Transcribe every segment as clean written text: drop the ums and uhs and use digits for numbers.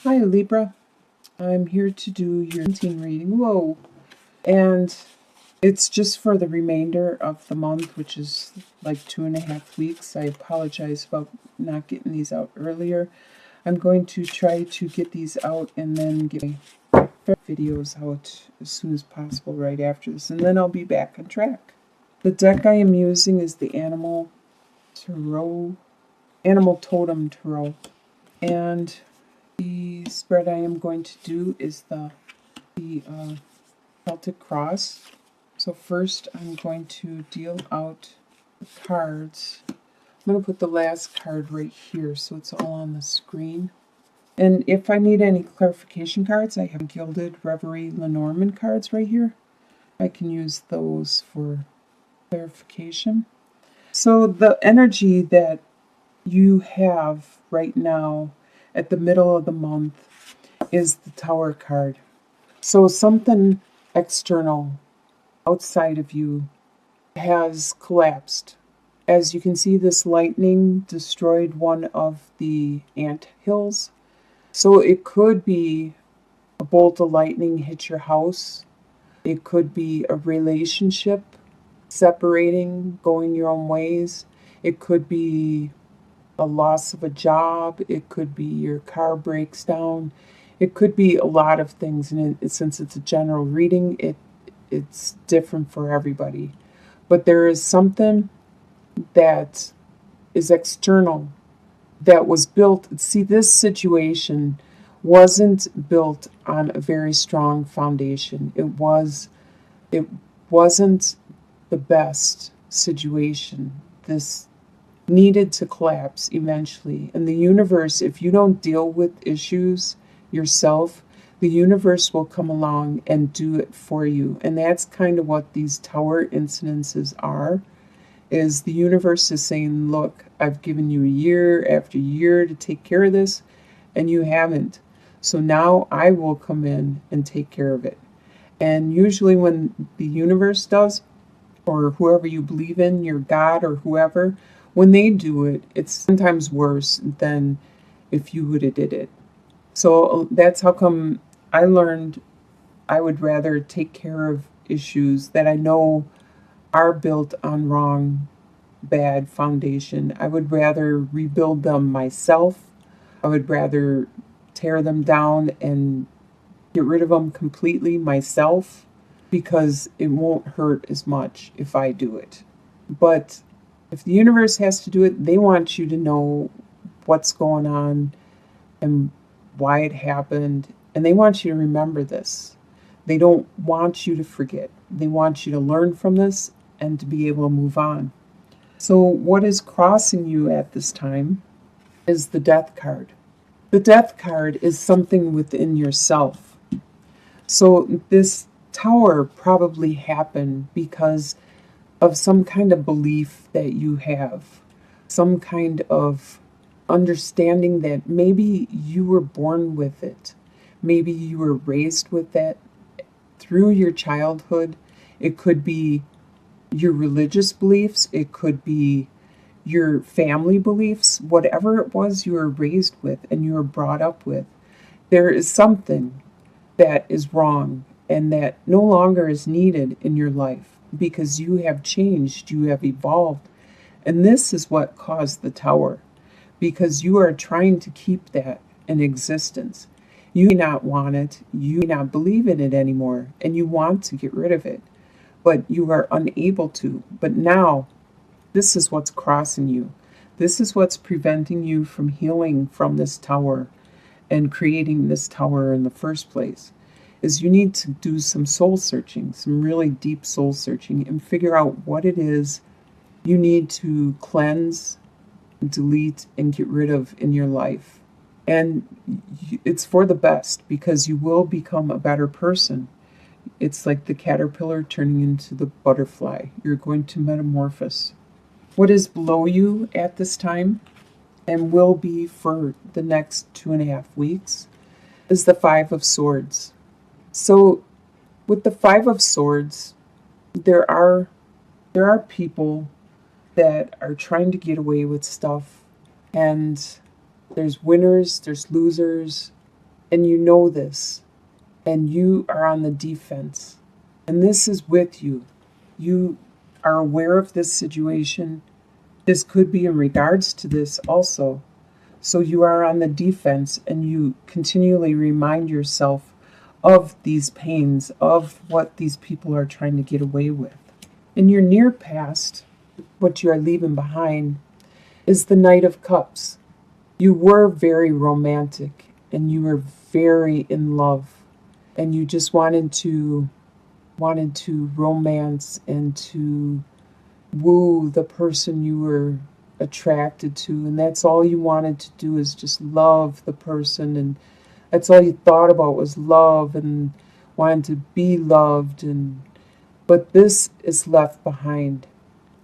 Hi Libra, I'm here to do your 17 reading. Whoa! And it's just for the remainder of the month, which is like 2.5 weeks. I apologize about not getting these out earlier. I'm going to try to get these out and then get my videos out as soon as possible right after this, and then I'll be back on track. The deck I am using is the Animal Totem Tarot, and the spread I am going to do is the Celtic Cross. So first I'm going to deal out the cards. I'm going to put the last card right here so it's all on the screen. And if I need any clarification cards, I have Gilded Reverie Lenormand cards right here. I can use those for clarification. So the energy that you have right now at the middle of the month is the Tower card. So something external outside of you has collapsed. As you can see, this lightning destroyed one of the ant hills. So it could be a bolt of lightning hit your house. It could be a relationship separating, going your own ways. It could be a loss of a job. It could be your car breaks down. It could be a lot of things. And since it's a general reading, it's different for everybody. But there is something that is external that was built. See, this situation wasn't built on a very strong foundation. It wasn't the best situation. This needed to collapse eventually. And the universe, if you don't deal with issues yourself, the universe will come along and do it for you. And that's kind of what these tower incidences are, is the universe is saying, look, I've given you year after year to take care of this, and you haven't. So now I will come in and take care of it. And usually when the universe does, or whoever you believe in, your God or whoever, when they do it, it's sometimes worse than if you would have did it. So that's how come I learned I would rather take care of issues that I know are built on wrong, bad foundation. I would rather rebuild them myself. I would rather tear them down and get rid of them completely myself, because it won't hurt as much if I do it. But if the universe has to do it, they want you to know what's going on and why it happened. And they want you to remember this. They don't want you to forget. They want you to learn from this and to be able to move on. So what is crossing you at this time is the Death card. The Death card is something within yourself. So this tower probably happened because of some kind of belief that you have, some kind of understanding that maybe you were born with it, maybe you were raised with that through your childhood. It could be your religious beliefs, it could be your family beliefs, whatever it was you were raised with and you were brought up with. There is something that is wrong and that no longer is needed in your life because you have changed, you have evolved. And this is what caused the tower, because you are trying to keep that in existence. You may not want it, you may not believe in it anymore, and you want to get rid of it, but you are unable to. But now, this is what's crossing you. This is what's preventing you from healing from this tower and creating this tower in the first place, is you need to do some soul searching, some really deep soul searching, and figure out what it is you need to cleanse, delete, and get rid of in your life. And it's for the best, because you will become a better person. It's like the caterpillar turning into the butterfly. You're going to metamorphose. What is below you at this time, and will be for the next 2.5 weeks, is the Five of Swords. So with the Five of Swords, there are people that are trying to get away with stuff, and there's winners, there's losers, and you know this, and you are on the defense. And this is with you. You are aware of this situation. This could be in regards to this also. So you are on the defense and you continually remind yourself of these pains, of what these people are trying to get away with. In your near past, what you are leaving behind is the Knight of Cups. You were very romantic and you were very in love and you just wanted to romance and to woo the person you were attracted to, and that's all you wanted to do is just love the person, and that's all you thought about was love and wanted to be loved. And but this is left behind.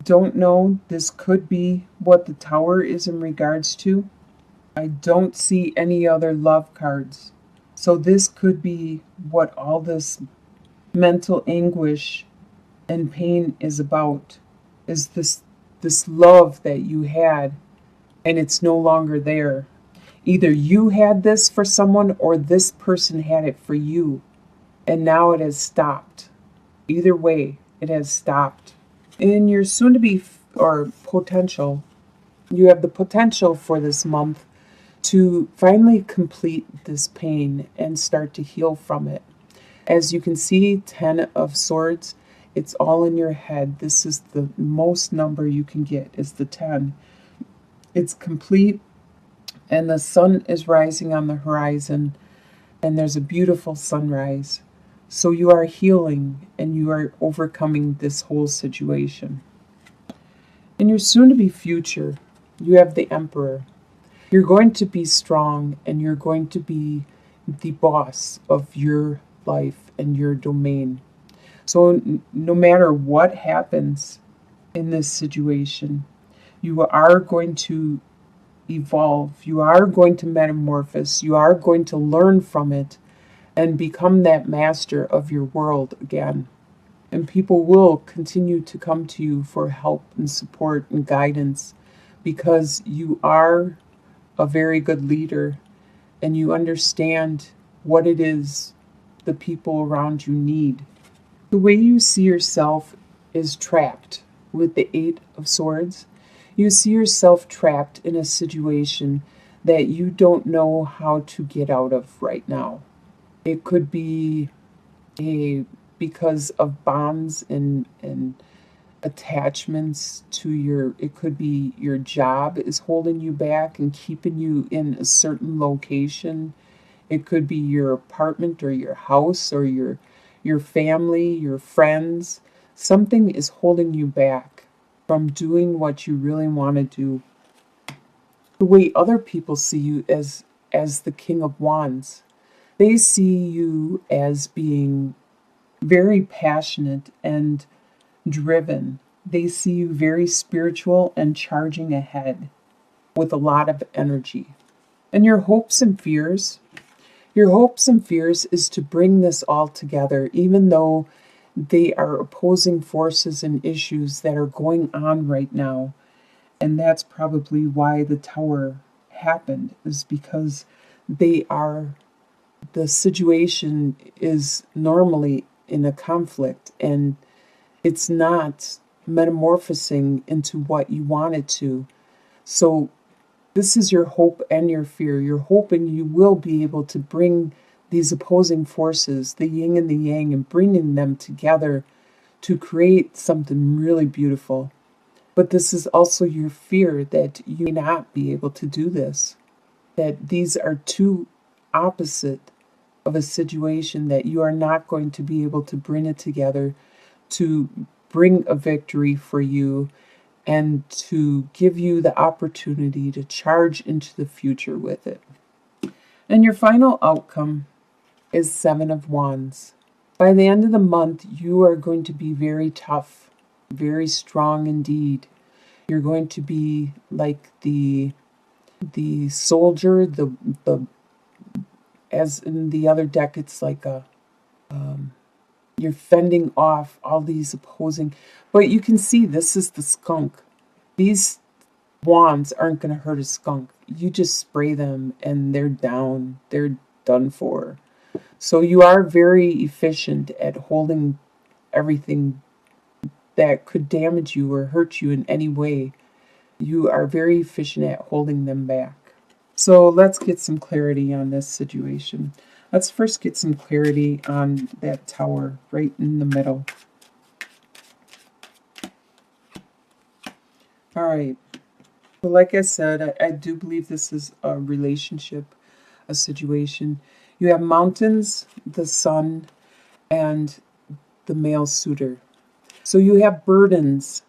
Don't know, this could be what the Tower is in regards to. I don't see any other love cards, so this could be what all this mental anguish and pain is about, is this love that you had and it's no longer there. Either you had this for someone or this person had it for you, and now it has stopped. Either way, it has stopped. In your soon to be or potential, you have the potential for this month to finally complete this pain and start to heal from it. As you can see, 10 of Swords, it's all in your head. This is the most number you can get, is the 10. It's complete, and the sun is rising on the horizon, and there's a beautiful sunrise. So you are healing, and you are overcoming this whole situation. In your soon-to-be future, you have the Emperor. You're going to be strong, and you're going to be the boss of your life and your domain. So no matter what happens in this situation, you are going to evolve, you are going to metamorphose, you are going to learn from it and become that master of your world again. And people will continue to come to you for help and support and guidance because you are a very good leader and you understand what it is the people around you need. The way you see yourself is trapped with the 8 of Swords. You see yourself trapped in a situation that you don't know how to get out of right now. It could be because of bonds and attachments to it could be your job is holding you back and keeping you in a certain location. It could be your apartment or your house or your family, your friends. Something is holding you back from doing what you really want to do. The way other people see you as the King of Wands, they see you as being very passionate and driven. They see you very spiritual and charging ahead with a lot of energy. And your hopes and fears is to bring this all together, even though they are opposing forces and issues that are going on right now. And that's probably why the Tower happened, is because the situation is normally in a conflict and it's not metamorphosing into what you want it to. So this is your hope and your fear. You're hoping you will be able to bring these opposing forces, the yin and the yang, and bringing them together to create something really beautiful. But this is also your fear that you may not be able to do this, that these are too opposite of a situation, that you are not going to be able to bring it together to bring a victory for you and to give you the opportunity to charge into the future with it. And your final outcome is 7 of Wands. By the end of the month, you are going to be very tough, very strong indeed. You're going to be like the soldier, the as in the other deck, it's like you're fending off all these opposing. But you can see this is the skunk. These wands aren't going to hurt a skunk. You just spray them and they're down. They're done for. So you are very efficient at holding everything that could damage you or hurt you in any way. You are very efficient at holding them back. So let's get some clarity on this situation. Let's first get some clarity on that tower right in the middle. All right. So like I said, I do believe this is a relationship, a situation. You have mountains, the sun, and the male suitor. So you have burdens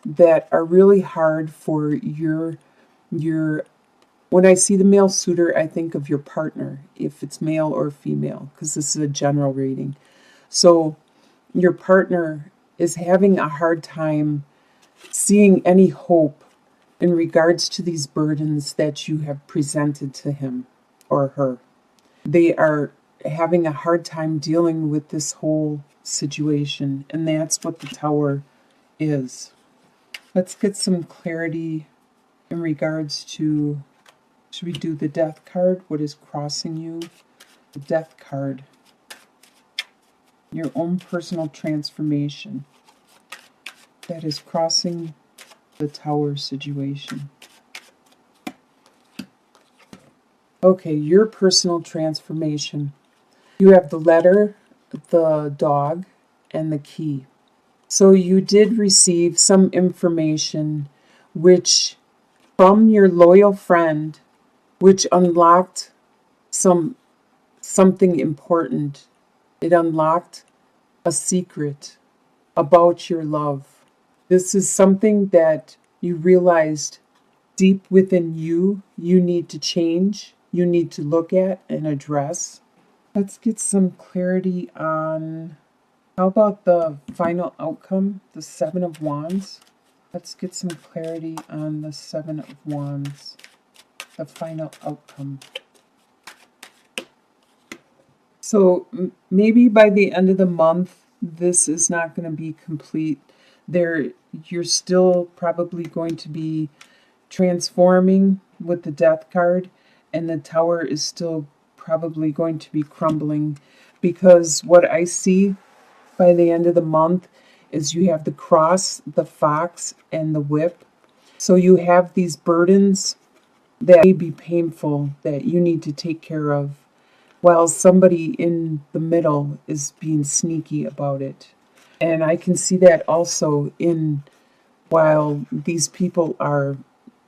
that are really hard for your when I see the male suitor, I think of your partner, if it's male or female, because this is a general reading. So your partner is having a hard time seeing any hope in regards to these burdens that you have presented to him or her. They are having a hard time dealing with this whole situation, and that's what the tower is. Let's get some clarity in regards to, should we do the death card? What is crossing you? The death card. Your own personal transformation that is crossing the tower situation. Okay, your personal transformation. You have the letter, the dog, and the key. So you did receive some information which from your loyal friend, which unlocked something important. It unlocked a secret about your love. This is something that you realized deep within you need to change, you need to look at and address. Let's get some clarity on, how about the final outcome, the Seven of Wands? Let's get some clarity on the Seven of Wands, the final outcome. So maybe by the end of the month, this is not going to be complete. You're still probably going to be transforming with the death card, and the tower is still probably going to be crumbling, because what I see by the end of the month is you have the cross, the fox, and the whip. So you have these burdens that may be painful that you need to take care of, while somebody in the middle is being sneaky about it. And I can see that also while these people are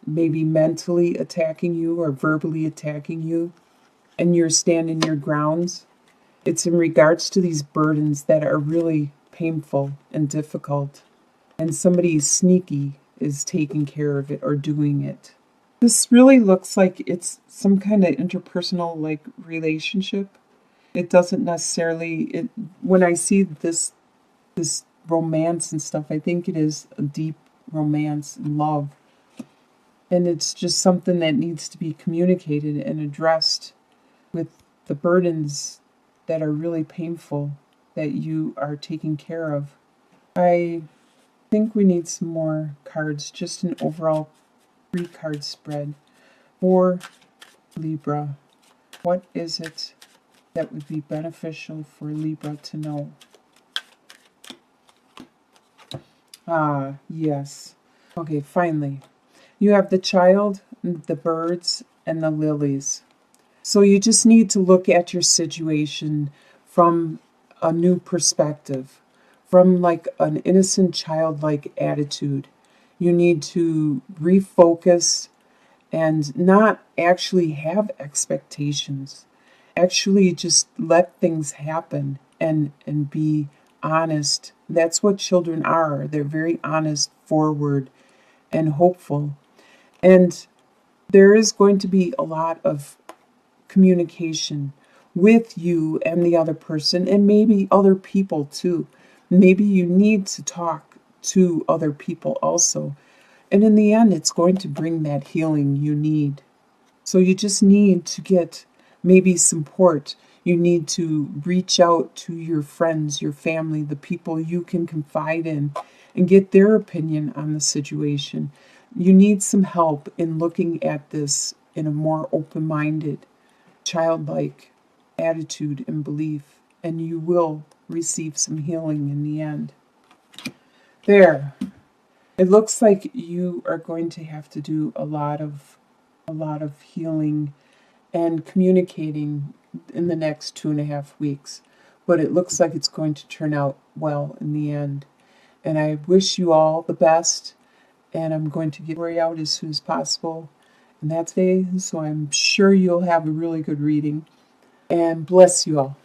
maybe mentally attacking you or verbally attacking you, and you're standing your grounds. It's in regards to these burdens that are really painful and difficult, and somebody sneaky is taking care of it or doing it. This really looks like it's some kind of interpersonal relationship. It doesn't necessarily, when I see this romance and stuff, I think it is a deep romance and love. And it's just something that needs to be communicated and addressed with the burdens that are really painful that you are taking care of. I think we need some more cards, just an overall 3-card spread for Libra. What is it that would be beneficial for Libra to know? Ah, yes. Okay, finally. You have the child, the birds, and the lilies. So you just need to look at your situation from a new perspective, from like an innocent childlike attitude. You need to refocus and not actually have expectations. Actually just let things happen and be honest. That's what children are. They're very honest, forward, and hopeful. And there is going to be a lot of communication with you and the other person, and maybe other people too. Maybe you need to talk to other people also. And in the end, it's going to bring that healing you need. So you just need to get maybe support. You need to reach out to your friends, your family, the people you can confide in, and get their opinion on the situation. You need some help in looking at this in a more open-minded, childlike attitude and belief, and you will receive some healing in the end. There. It looks like you are going to have to do a lot of healing and communicating in the next 2.5 weeks. But it looks like it's going to turn out well in the end. And I wish you all the best. And I'm going to get Lori out as soon as possible. And that's today, so I'm sure you'll have a really good reading. And bless you all.